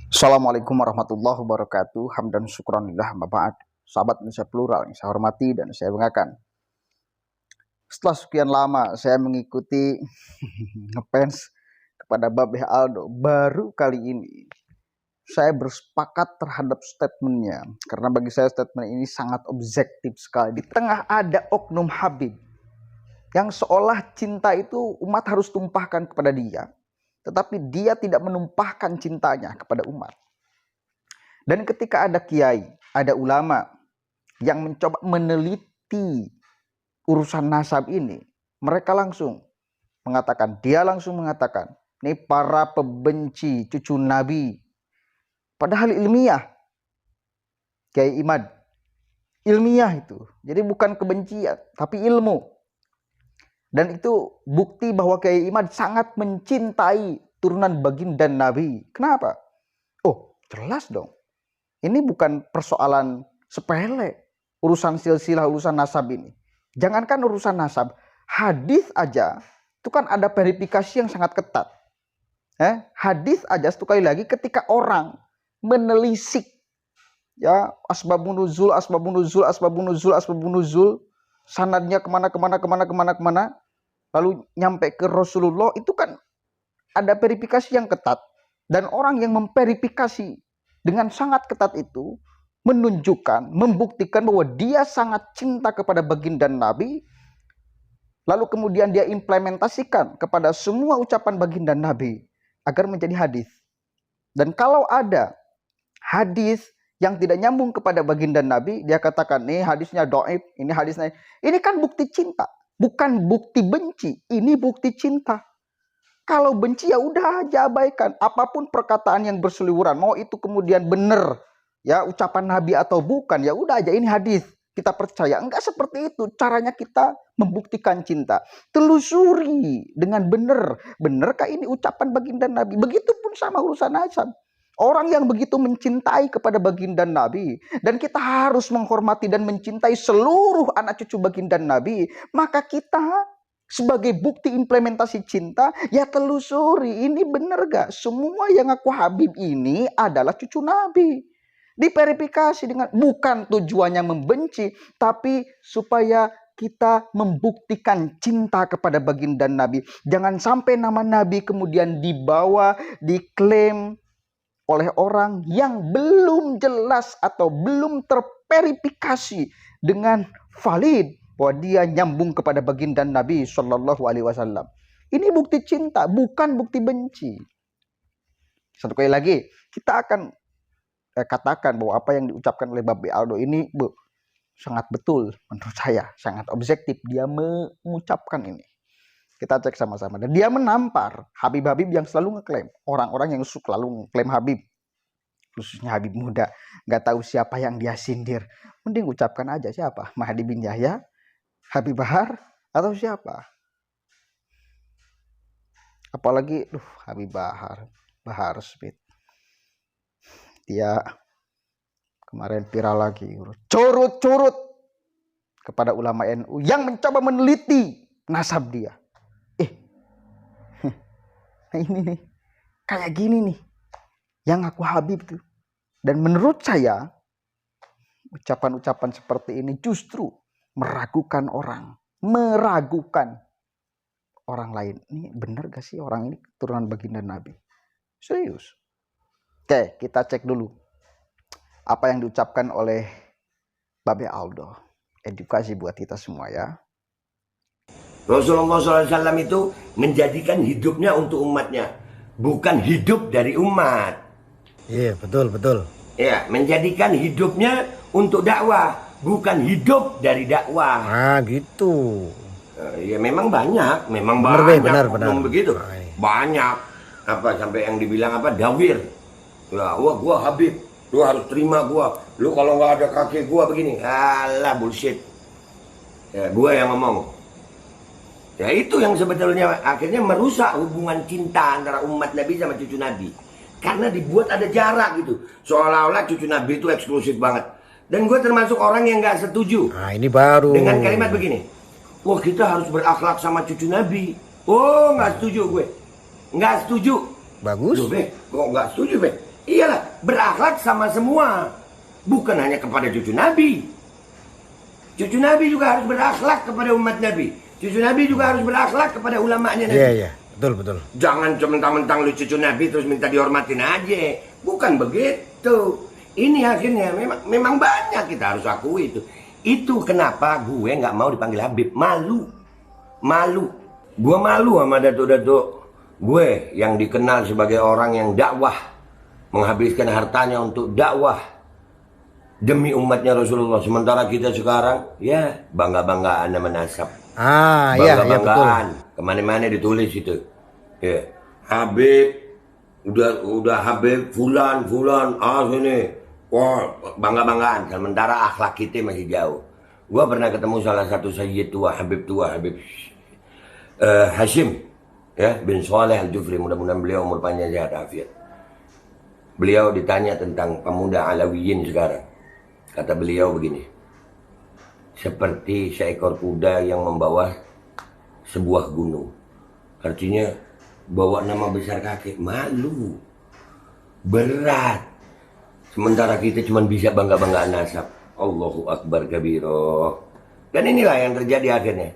Assalamualaikum warahmatullahi wabarakatuh. Hamdan syukranillah amma ba'd. Sahabat Indonesia Plural yang saya hormati dan saya banggakan. Setelah sekian lama saya mengikuti ngefans kepada Babe Aldo, baru kali ini saya bersepakat terhadap statementnya. Karena bagi saya statement ini sangat objektif sekali. Di tengah ada oknum Habib yang seolah cinta itu umat harus tumpahkan kepada dia, tetapi dia tidak menumpahkan cintanya kepada umat. Dan ketika ada kiai, ada ulama yang mencoba meneliti urusan nasab ini, mereka langsung mengatakan, ini para pembenci cucu Nabi. Padahal ilmiah, Kiai Imad, ilmiah itu. Jadi bukan kebencian, tapi ilmu. Dan itu bukti bahwa Kiai Imad sangat mencintai turunan baginda Nabi. Kenapa? Oh, jelas dong. Ini bukan persoalan sepele, urusan silsilah, urusan nasab ini. Jangankan urusan nasab, hadis aja itu kan ada verifikasi yang sangat ketat. Hadis aja sekali lagi ketika orang menelisik ya asbabun nuzul, sanadnya kemana, lalu nyampe ke Rasulullah, itu kan ada verifikasi yang ketat. Dan orang yang memverifikasi dengan sangat ketat itu menunjukkan, membuktikan bahwa dia sangat cinta kepada baginda Nabi, lalu kemudian dia implementasikan kepada semua ucapan baginda Nabi agar menjadi hadis. Dan kalau ada hadis yang tidak nyambung kepada baginda Nabi, dia katakan, nih hadisnya dhaif, ini hadisnya. Ini kan bukti cinta, bukan bukti benci. Ini bukti cinta. Kalau benci ya udah aja abaikan. Apapun perkataan yang berseliweran, mau itu kemudian benar ya ucapan Nabi atau bukan, ya udah aja ini hadis, kita percaya. Enggak seperti itu caranya kita membuktikan cinta. Telusuri dengan benar. Benarkah ini ucapan baginda Nabi? Begitupun sama urusan nasab. Orang yang begitu mencintai kepada baginda Nabi, dan kita harus menghormati dan mencintai seluruh anak cucu baginda Nabi, maka kita sebagai bukti implementasi cinta, ya telusuri, ini benar gak? Semua yang aku Habib ini adalah cucu Nabi. Diverifikasi dengan, bukan tujuannya membenci, tapi supaya kita membuktikan cinta kepada baginda Nabi. Jangan sampai nama Nabi kemudian dibawa, diklaim oleh orang yang belum jelas atau belum terverifikasi dengan valid bahwa dia nyambung kepada baginda Nabi Shallallahu Alaihi Wasallam. Ini bukti cinta, bukan bukti benci. Satu kali lagi, kita akan katakan bahwa apa yang diucapkan oleh Babe Aldo ini sangat betul menurut saya, sangat objektif. Dia mengucapkan ini. Kita cek sama-sama. Dan dia menampar Habib-Habib yang selalu ngeklaim. Orang-orang yang selalu ngeklaim Habib. Khususnya Habib muda. Gak tahu siapa yang dia sindir. Mending ucapkan aja siapa. Mahdi bin Yahya, Habib Bahar, atau siapa. Apalagi Habib Bahar Smith. Dia kemarin viral lagi. Curut-curut kepada ulama NU yang mencoba meneliti nasab dia. Nah ini nih, kayak gini nih yang aku Habib tuh. Dan menurut saya ucapan-ucapan seperti ini justru meragukan orang lain. Ini benar gak sih orang ini keturunan baginda Nabi? Serius. Oke, kita cek dulu apa yang diucapkan oleh Babe Aldo. Edukasi buat kita semua ya. Rasulullah SAW itu menjadikan hidupnya untuk umatnya, bukan hidup dari umat. Iya, betul. Ya, menjadikan hidupnya untuk dakwah, bukan hidup dari dakwah. Ah, gitu. Ya memang banyak, Benar. Begitu. Banyak. Apa sampai yang dibilang apa dawir. Ya, gua Habib, lu harus terima gua. Lu kalau nggak ada kaki gua begini. Alah bullshit. Ya, gua yang ngomong. Ya itu yang sebetulnya akhirnya merusak hubungan cinta antara umat Nabi sama cucu Nabi. Karena dibuat ada jarak gitu. Seolah-olah cucu Nabi itu eksklusif banget. Dan gue termasuk orang yang gak setuju. Nah, ini baru. Dengan kalimat begini. Wah, kita harus berakhlak sama cucu Nabi. Oh, gak setuju gue. Gak setuju. Bagus. Loh, Be, kok gak setuju, Be? Iyalah, berakhlak sama semua. Bukan hanya kepada cucu Nabi. Cucu Nabi juga harus berakhlak kepada umat Nabi. Cucu Nabi juga harus berakhlak kepada ulamanya Nabi. Iya, iya. Betul, betul. Jangan mentang-mentang lu cucu Nabi terus minta dihormatin aja. Bukan begitu. Ini akhirnya memang banyak, kita harus akui itu. Itu kenapa gue nggak mau dipanggil Habib. Malu. Gue malu sama datuk-datuk gue yang dikenal sebagai orang yang dakwah. Menghabiskan hartanya untuk dakwah demi umatnya Rasulullah. Sementara kita sekarang, ya bangga-banggaan sama nasab. Ah, iya, iya, betul. Bangga-banggaan. Kemana-mana ditulis itu. Ya, Habib, udah Habib, fulan, sini. Wah, bangga-banggaan. Sementara akhlak kita masih jauh. Gua pernah ketemu salah satu sayyid tua, Habib Hashim, ya, bin Saleh Al-Jufri. Mudah-mudahan beliau umur panjang sehat afiat. Beliau ditanya tentang pemuda Alawiyin sekarang. Kata beliau begini, seperti seekor kuda yang membawa sebuah gunung. Artinya bawa nama besar kakek, malu, berat. Sementara kita cuma bisa bangga-banggaan nasab. Allahu Akbar kabiro. Dan inilah yang terjadi akhirnya.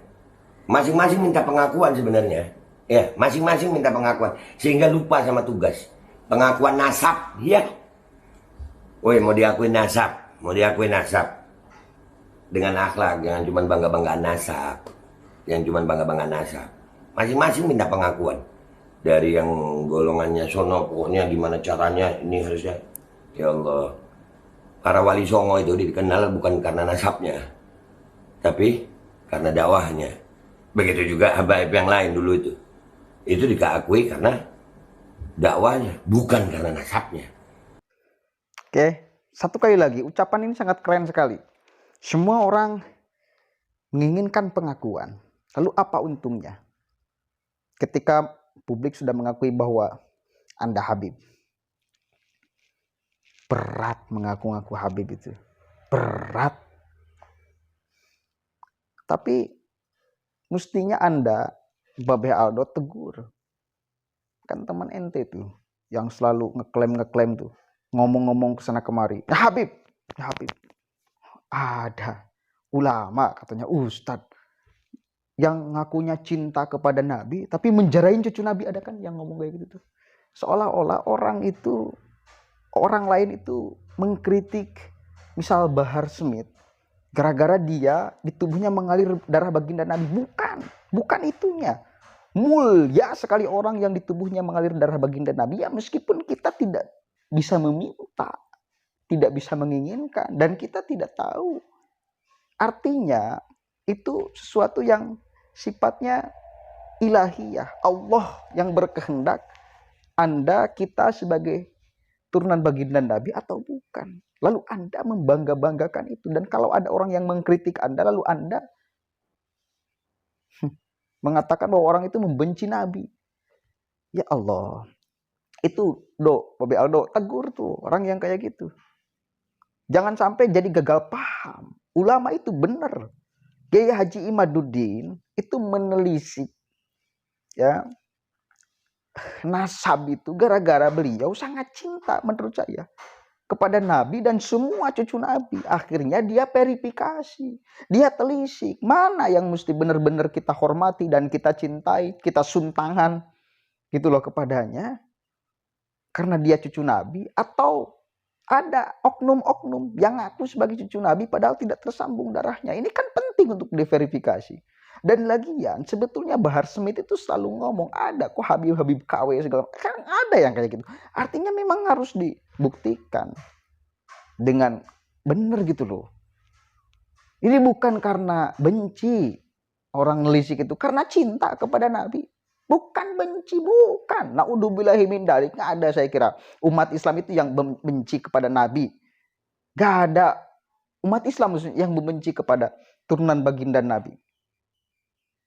Masing-masing minta pengakuan sebenarnya. Ya, masing-masing minta pengakuan. Sehingga lupa sama tugas. Pengakuan nasab, ya. Woi, mau diakui nasab. Dengan akhlak, jangan cuma bangga-banggaan nasab. Masing-masing minta pengakuan. Dari yang golongannya sono, pokoknya gimana caranya, ini harusnya. Ya Allah. Para wali songo itu dikenal bukan karena nasabnya. Tapi karena dakwahnya. Begitu juga habaib yang lain dulu itu. Itu diakui karena dakwahnya, bukan karena nasabnya. Oke, satu kali lagi, ucapan ini sangat keren sekali. Semua orang menginginkan pengakuan. Lalu apa untungnya? Ketika publik sudah mengakui bahwa Anda Habib. Berat mengaku-ngaku Habib itu. Berat. Tapi mestinya Anda, Babe Aldo, tegur. Kan teman ente tuh yang selalu ngeklaim tuh, ngomong-ngomong kesana kemari, ya Habib. Ada ulama katanya ustadz yang ngakunya cinta kepada Nabi tapi menjarain cucu Nabi, ada kan yang ngomong kayak gitu tuh. Seolah-olah orang lain itu mengkritik misal Bahar Smith gara-gara dia di tubuhnya mengalir darah baginda Nabi. Bukan itunya. Mulia sekali orang yang di tubuhnya mengalir darah baginda Nabi, ya meskipun kita tidak bisa meminta, tidak bisa menginginkan, dan kita tidak tahu. Artinya itu sesuatu yang sifatnya ilahiyah, Allah yang berkehendak Anda, kita sebagai turunan baginda Nabi atau bukan. Lalu Anda membangga-banggakan itu, dan kalau ada orang yang mengkritik Anda lalu Anda mengatakan bahwa orang itu membenci Nabi. Ya Allah. Itu Babe Aldo, tegur tuh orang yang kayak gitu. Jangan sampai jadi gagal paham. Ulama itu benar. Kiai Haji Imaduddin itu menelisik ya nasab itu gara-gara beliau sangat cinta menurut saya kepada Nabi dan semua cucu Nabi. Akhirnya dia verifikasi, dia telisik mana yang mesti benar-benar kita hormati dan kita cintai, kita suntangan gitu loh kepadanya karena dia cucu Nabi, atau ada oknum-oknum yang ngaku sebagai cucu Nabi padahal tidak tersambung darahnya. Ini kan penting untuk diverifikasi. Dan lagian sebetulnya Bahar Smith itu selalu ngomong ada kok Habib KW segala macam. Kan ada yang kayak gitu. Artinya memang harus dibuktikan dengan benar gitu loh. Ini bukan karena benci orang nelisik itu, karena cinta kepada Nabi. Bukan benci, bukan. Naudzubillahi min dzalik. Nggak ada saya kira umat Islam itu yang benci kepada Nabi. Nggak ada umat Islam yang membenci kepada turunan baginda Nabi.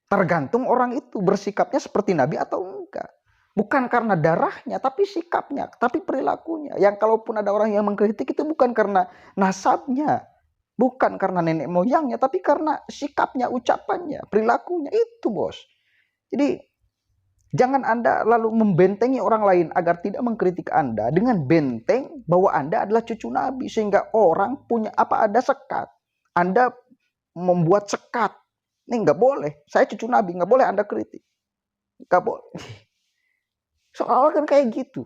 Tergantung orang itu bersikapnya seperti Nabi atau enggak. Bukan karena darahnya, tapi sikapnya, tapi perilakunya. Yang kalaupun ada orang yang mengkritik itu bukan karena nasabnya, bukan karena nenek moyangnya, tapi karena sikapnya, ucapannya, perilakunya. Itu bos. Jadi jangan Anda lalu membentengi orang lain agar tidak mengkritik Anda dengan benteng mengklaim bahwa Anda adalah cucu Nabi sehingga orang punya ada sekat. Anda membuat sekat. Ini nggak boleh. Saya cucu Nabi, nggak boleh Anda kritik. Nggak boleh. Soalnya kan kayak gitu.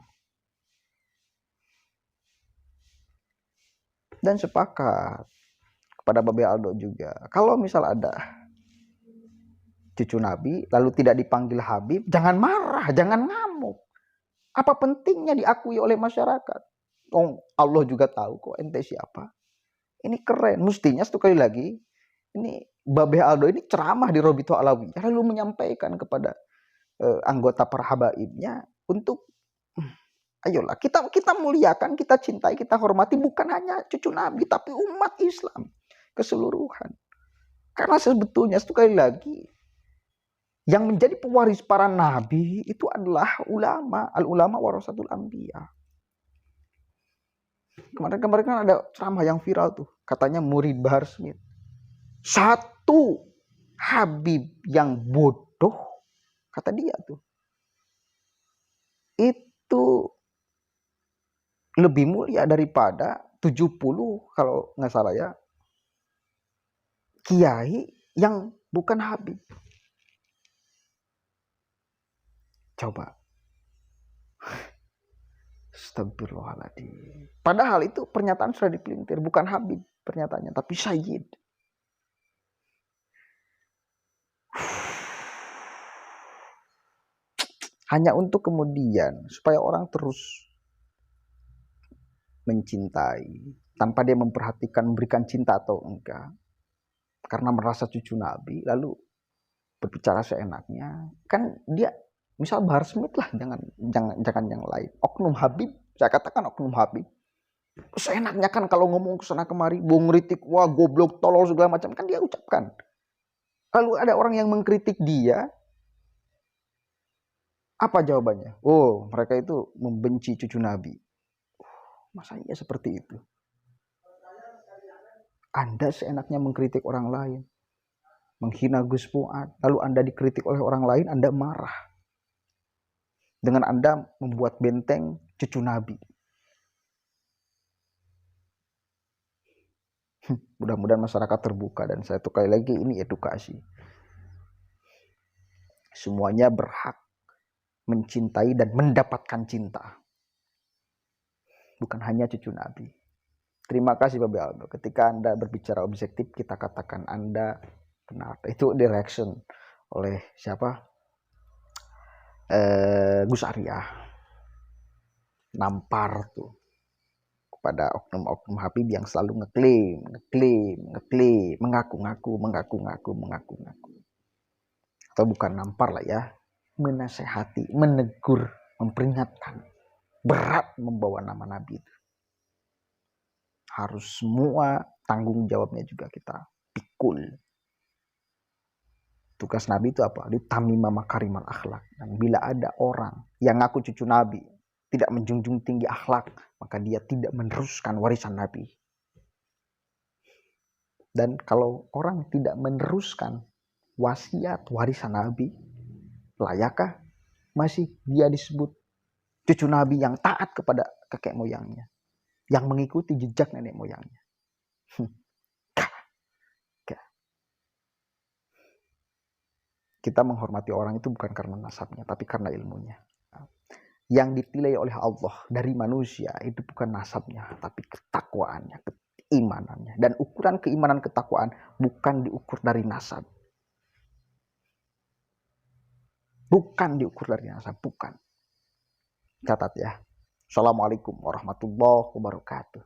Dan sepakat kepada Babe Aldo juga. Kalau misal ada cucu Nabi lalu tidak dipanggil Habib, jangan marah, jangan ngamuk. Apa pentingnya diakui oleh masyarakat? Oh, Allah juga tahu kok ente siapa. Ini keren. Mestinya sekali lagi, ini Babe Aldo ini ceramah di Robito Alawi, lalu menyampaikan kepada anggota para habaibnya untuk ayolah kita muliakan, kita cintai, kita hormati bukan hanya cucu Nabi tapi umat Islam keseluruhan. Karena sebetulnya sekali lagi yang menjadi pewaris para nabi itu adalah ulama, al-ulama warasatul anbiya. Kemarin kan ada ceramah yang viral tuh, katanya murid Bahar Smith. Satu habib yang bodoh, kata dia tuh, itu lebih mulia daripada 70 kalau nggak salah ya, kiai yang bukan habib. Coba. Astagfirullahaladzim. Padahal itu pernyataan sudah dipelintir, bukan habib pernyataannya, tapi sayyid. Hanya untuk kemudian supaya orang terus mencintai tanpa dia memperhatikan memberikan cinta atau enggak. Karena merasa cucu Nabi lalu berbicara seenaknya. Kan dia misal Bahar Smith lah, jangan yang lain. Oknum Habib, saya katakan oknum Habib. Seenaknya kan kalau ngomong kesana kemari, mau ngeritik, wah goblok, tolol segala macam kan dia ucapkan. Lalu ada orang yang mengkritik dia, apa jawabannya? Oh, mereka itu membenci cucu Nabi. Masa iya seperti itu? Anda seenaknya mengkritik orang lain, menghina Gus Fuad, lalu Anda dikritik oleh orang lain, Anda marah. Dengan Anda membuat benteng cucu Nabi. Mudah-mudahan masyarakat terbuka, dan saya tuh kali lagi ini edukasi. Semuanya berhak mencintai dan mendapatkan cinta. Bukan hanya cucu Nabi. Terima kasih Babe Aldo. Ketika Anda berbicara objektif, kita katakan Anda benar. Itu direction oleh siapa? Gus Arya. Nampar tuh kepada oknum-oknum Habib yang selalu ngeklaim, mengaku-ngaku. Atau bukan nampar lah ya, menasehati, menegur, memperingatkan. Berat membawa nama Nabi itu. Harus semua tanggung jawabnya juga kita pikul. Tugas Nabi itu apa? Ditamima makarimal akhlak. Dan bila ada orang yang ngaku cucu Nabi tidak menjunjung tinggi akhlak, maka dia tidak meneruskan warisan Nabi. Dan kalau orang tidak meneruskan wasiat warisan Nabi, layakkah masih dia disebut cucu Nabi yang taat kepada kakek moyangnya, yang mengikuti jejak nenek moyangnya? Kita menghormati orang itu bukan karena nasabnya, tapi karena ilmunya. Yang ditilai oleh Allah dari manusia itu bukan nasabnya, tapi ketakwaannya, keimanannya. Dan ukuran keimanan ketakwaan bukan diukur dari nasab. Bukan diukur dari nasab, bukan. Catat ya. Assalamualaikum warahmatullahi wabarakatuh.